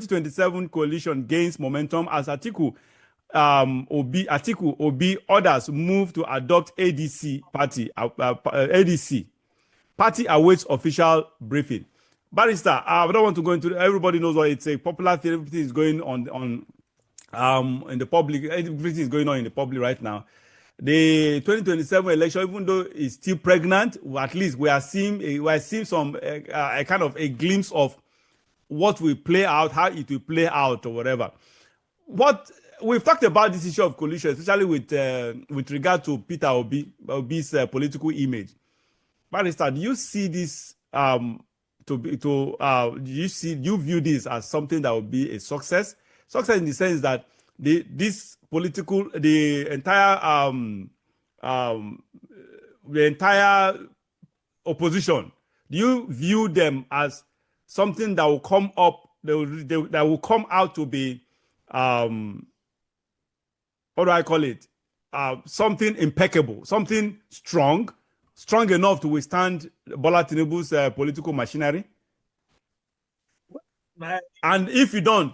2027 coalition gains momentum as Atiku Obi, others move to adopt ADC party. ADC party awaits official briefing. Barrister, I don't want to go into. Everybody knows what it's a popular thing. Everything is going on in the public. Everything is going on in the public right now. The 2027 election, even though it's still pregnant, at least we are seeing some a kind of a glimpse of what will play out, how it will play out, or whatever. What we've talked about this issue of coalition, especially with regard to Peter Obi's political image. Barrister, do you see this do you view this as something that will be a success? Success in the sense that the entire opposition, do you view them as something that will come up, that will come out to be what do I call it? Something impeccable, something strong enough to withstand Bola Tinubu's political machinery? And if you do,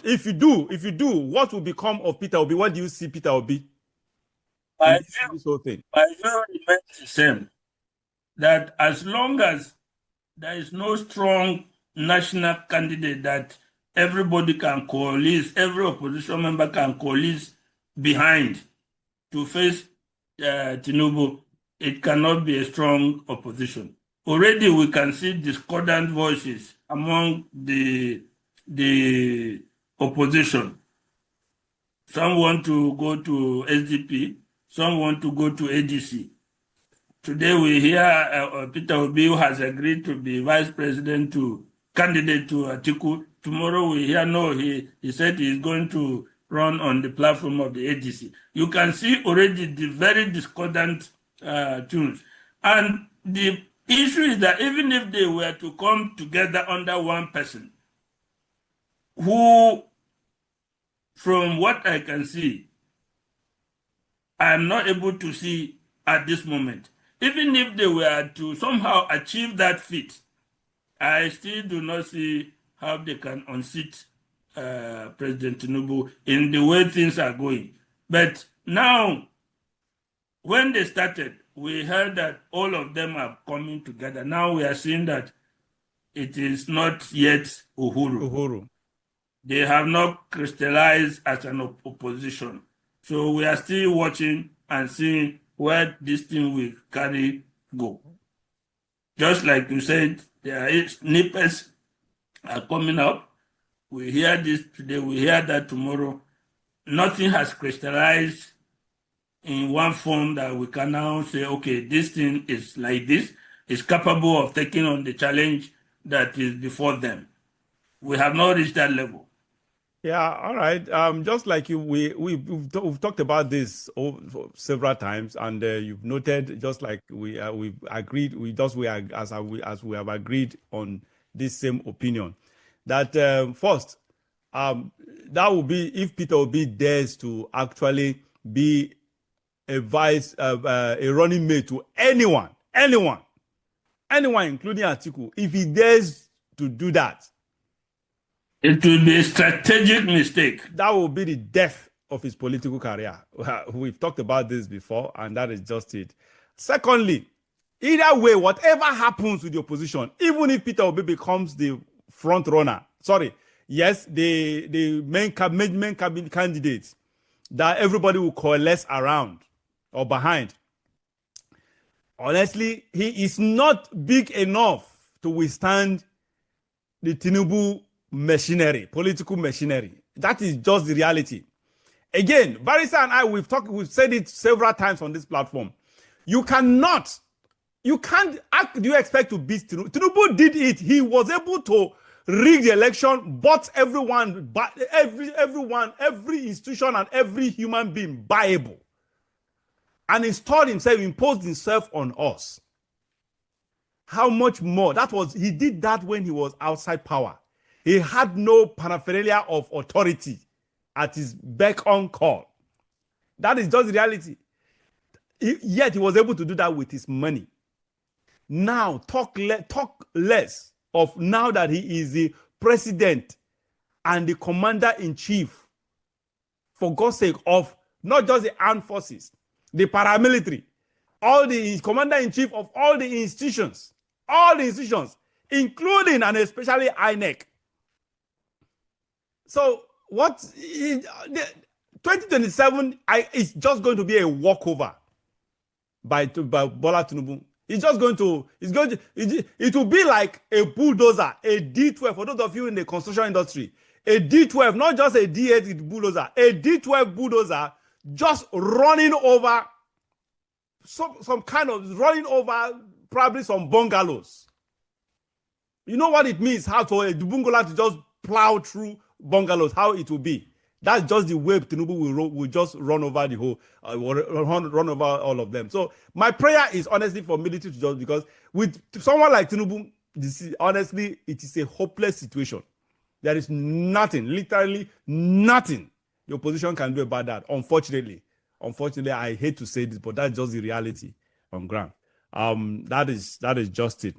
what will become of Peter Obi? What do you see Peter Obi? This whole thing. I feel remains the same. That as long as there is no strong national candidate that everybody can coalesce, every opposition member can coalesce behind to face Tinubu, it cannot be a strong opposition. Already we can see discordant voices among the opposition. Some want to go to SDP, some want to go to ADC. Today we hear Peter Obi, who has agreed to be vice president candidate to Atiku. Tomorrow we hear no, he said he is going to run on the platform of the ADC. You can see already the very discordant tunes. And the issue is that even if they were to come together under one person, who, from what I can see, I am not able to see at this moment. Even if they were to somehow achieve that feat, I still do not see how they can unseat President Tinubu in the way things are going. But now, when they started, we heard that all of them are coming together. Now we are seeing that it is not yet Uhuru. They have not crystallized as an opposition. So we are still watching and seeing where this thing will go. Just like you said, there are snippets are coming up. We hear this today, we hear that tomorrow. Nothing has crystallized in one form that we can now say, okay, this thing is like this, is capable of taking on the challenge that is before them. We have not reached that level. Yeah, all right. Just like you, we've talked about this several times, and you've noted, just like we've agreed, as we have agreed on this same opinion, that first, that will be if Peter Obi dares to actually be a running mate to anyone, including Atiku. If he dares to do that, it will be a strategic mistake. That will be the death of his political career. We've talked about this before, and that is just it. Secondly, either way, whatever happens with the opposition, even if Peter Obi becomes the front runner, the main cabinet candidate that everybody will coalesce around or behind, honestly, he is not big enough to withstand the Tinubu political machinery. That is just the reality. Again, Barrister and I, we've said it several times on this platform. You can't, do you expect to beat Tinubu? Tinubu did it. He was able to rig the election, but everyone, every institution and every human being buyable. And imposed himself on us. How much more? He did that when he was outside power. He had no paraphernalia of authority at his beck on call. That is just the reality. Yet he was able to do that with his money. Now, talk less of now that he is the president and the commander-in-chief, for God's sake, of not just the armed forces, the paramilitary, all the commander-in-chief of all the institutions, including and especially INEC. So what 2027 is just going to be a walkover by Bola Tinubu. It will be like a bulldozer, a D12, for those of you in the construction industry, a D12, not just a D8 bulldozer, a D12 bulldozer just running over some kind of running over probably some bungalows. You know what it means, how to a bungalow to just plow through bungalows, how it will be. That's just the way Tinubu will just run over the whole, run over all of them. So my prayer is honestly for military to just, because with someone like Tinubu, honestly, it is a hopeless situation. There is nothing, literally nothing the opposition can do about that. Unfortunately, I hate to say this, but that's just the reality on ground. That is just it.